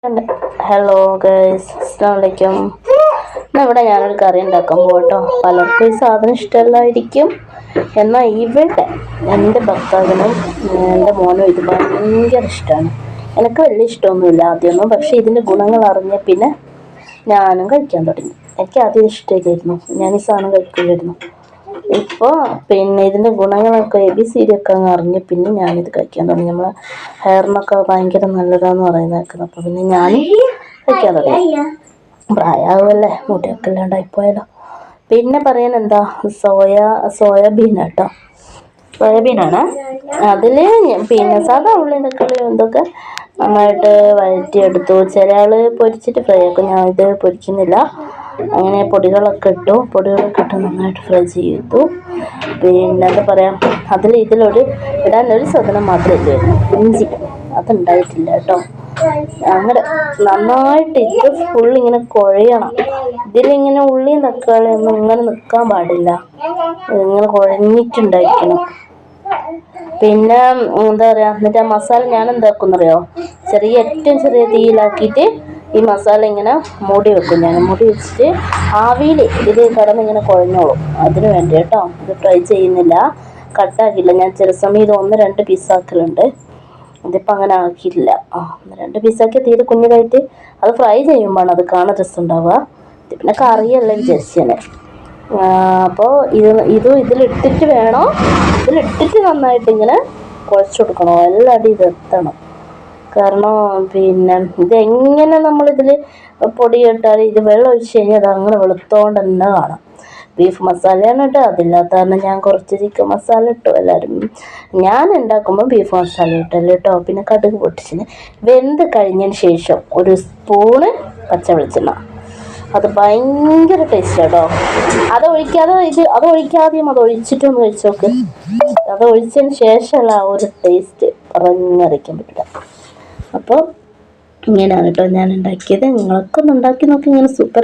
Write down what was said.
Hello guys, അസ്സലാമു അലൈക്കും. ഇവിടെ ഞാനൊരു കറി ഉണ്ടാക്കാൻ പോകട്ടോ. പലർക്കും ഈ സാധനം ഇഷ്ടമല്ലായിരിക്കും. എന്നാൽ ഇവിടെ എൻ്റെ ഭർത്താവിനും എൻ്റെ മോനും ഇത് ഭയങ്കര ഇഷ്ടമാണ്. എനിക്ക് വലിയ ഇഷ്ടമൊന്നുമില്ല ആദ്യമൊന്നും, പക്ഷേ ഇതിൻ്റെ ഗുണങ്ങൾ അറിഞ്ഞ പിന്നെ ഞാനും കഴിക്കാൻ തുടങ്ങി. എനിക്ക് ആദ്യം ഇഷ്ടമില്ലായിരുന്നു, ഞാൻ ഈ സാധനം കഴിക്കില്ലായിരുന്നു. ഇപ്പോൾ ഇതിൻ്റെ ഗുണങ്ങളൊക്കെ ABCD ഒക്കെ അങ്ങ് അറിഞ്ഞ് പിന്നെ ഞാനിത് കഴിക്കാൻ തുടങ്ങി. നമ്മളെ ഹെയറിനൊക്കെ ഭയങ്കര നല്ലതാന്ന് പറയുന്നേക്കുന്നത്. അപ്പോൾ പിന്നെ ഞാനും കഴിക്കാൻ തുടങ്ങി. പ്രായമാവുമല്ലേ, മുടിയൊക്കെ ഇല്ലാണ്ടായിപ്പോയാലോ. പിന്നെ പറയാൻ എന്താ, സോയാബീൻ കേട്ടോ, സോയാബീനാണ്. അതിൽ സാധാ ഉള്ളി തക്കാളി എന്തൊക്കെ നന്നായിട്ട് വഴറ്റിയെടുത്തു. ചില ആൾ പൊരിച്ചിട്ട് ഫ്രൈ ആക്കും, ഞാൻ ഇത് പൊരിക്കുന്നില്ല. അങ്ങനെ പൊടികളൊക്കെ ഇട്ട് നന്നായിട്ട് ഫ്രൈ ചെയ്തു. പിന്നെ എന്താ പറയുക, ഇടാനൊരു സാധനം മാത്രമേ ഇല്ലായിരുന്നു, ഇഞ്ചി. അതുണ്ടായിട്ടില്ല കേട്ടോ. അങ്ങനെ നന്നായിട്ട് ഇത് ഫുള്ളിങ്ങനെ കുഴയണം. ഇതിലിങ്ങനെ ഉള്ളിയും തക്കാളിയൊന്നും ഇങ്ങനെ നിൽക്കാൻ പാടില്ല, ഇങ്ങനെ കുഴഞ്ഞിട്ടുണ്ടായിരിക്കണം. പിന്നെ എന്താ പറയുക, എന്നിട്ട് ആ മസാല ഞാൻ എന്താക്കുന്നറിയോ, ഏറ്റവും ചെറിയ തീയിലാക്കിയിട്ട് ഈ മസാല ഇങ്ങനെ മൂടി വെക്കും. ഞാൻ മൂടി വെച്ചിട്ട് ആവിയിൽ ഇത് കിടന്നിങ്ങനെ കുഴഞ്ഞോളും. അതിന് വേണ്ടി കേട്ടോ, ഇത് ഫ്രൈ ചെയ്യുന്നില്ല, കട്ടാക്കില്ല. ഞാൻ ചില സമയം ഇത് 1-2 പീസാക്കലുണ്ട്. ഇതിപ്പോൾ അങ്ങനെ ആക്കിയിട്ടില്ല. 1-2 പീസാക്കി തീരെ കുഞ്ഞിലായിട്ട് അത് ഫ്രൈ ചെയ്യുമ്പോഴാണ് അത് കാണാൻ രസം ഉണ്ടാവുക. പിന്നെ കറിയല്ല വിചാരിച്ചേനെ. അപ്പോൾ ഇതിലിട്ടിട്ട് വേണം, ഇതിലിട്ടിട്ട് നന്നായിട്ട് ഇങ്ങനെ കുഴച്ച് കൊടുക്കണം. എല്ലാവരും ഇതെത്തണം. കാരണം ഇതെങ്ങനെ നമ്മളിതിൽ പൊടിയിട്ടാൽ ഇത് വെള്ളം ഒഴിച്ച് കഴിഞ്ഞാൽ അത് അങ്ങനെ വെളുത്തോണ്ട് തന്നെ കാണാം. ബീഫ് മസാലയാണ് കേട്ടോ, അതില്ലാത്ത കാരണം ഞാൻ കുറച്ച് ചിക്കൻ മസാല ഇട്ടു. എല്ലാവരും ഞാൻ ഉണ്ടാക്കുമ്പോൾ ബീഫ് മസാല ഇട്ടല്ലോ കേട്ടോ. പിന്നെ കടുക് പൊട്ടിച്ചിന്. വെന്ത് കഴിഞ്ഞതിന് ശേഷം 1 സ്പൂണ് പച്ച വെളിച്ചെണ്ണ, അത് ഭയങ്കര ടേസ്റ്റ് കേട്ടോ. അത് ഒഴിച്ചിട്ടൊന്ന് കഴിച്ച് നോക്ക്. അത് ഒഴിച്ചതിന് ശേഷമുള്ള ആ ഒരു ടേസ്റ്റ് പറഞ്ഞറിയിക്കാൻ പറ്റില്ല. അപ്പോൾ ഇങ്ങനെയാണ് കേട്ടോ ഞാൻ ഉണ്ടാക്കിയത്. നിങ്ങളൊക്കെ ഒന്ന് ഉണ്ടാക്കി നോക്കി. ഇങ്ങനെ സൂപ്പർ